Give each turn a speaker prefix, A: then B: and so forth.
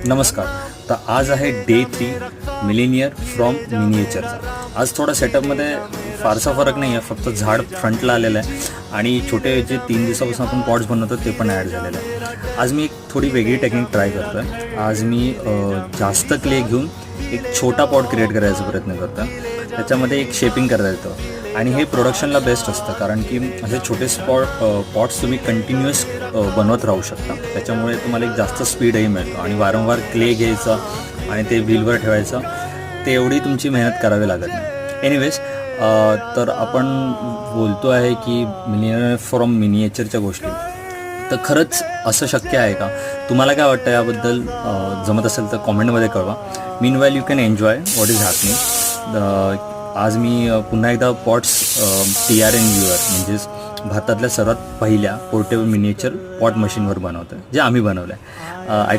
A: नमस्कार. तर आज आहे डे 3 मिलेनियर फ्रॉम मिनिएचरचा. आज थोडा सेटअपमध्ये फारसा फरक नाही आहे, फक्त झाड फ्रंटला आलेलं आहे आणि छोटे जे 3 दिवसापासून आपण पॉट्स बनवतो ते पण ॲड झालेलं आहे. आज मी एक थोडी वेगळी टेक्निक ट्राय करतो आहे. आज मी जास्त क्ले घेऊन एक छोटा पॉट क्रिएट करायचा प्रयत्न करतो आहे. त्याच्यामध्ये एक शेपिंग करता येतं आणि हे प्रोडक्शनला बेस्ट असतं, कारण की असे छोटे पॉट्स तुम्ही कंटिन्युअस बनवत राहू शकता. त्याच्यामुळे तुम्हाला एक जास्त स्पीडही मिळतो आणि वारंवार क्ले घ्यायचं आणि ते व्हीलवर ठेवायचं, ते एवढी तुमची मेहनत करावी लागत नाही. एनिवेज, तर आपण बोलतो आहे की मिलियनियर फ्रॉम मिनिएचरच्या गोष्टी. तर खरंच असं शक्य आहे का? तुम्हाला काय वाटतं याबद्दल? जमत असेल तर कॉमेंटमध्ये कळवा. Meanwhile you can enjoy what is happening. आज मी पुन्हा एकदा पॉट्स TRN व्ह्यूअर म्हणजेच भारतातल्या सर्वात पहिल्या पोर्टेबल मिनिएचर पॉट मशीनवर बनवतो आहे, जे आम्ही बनवलं आहे. आय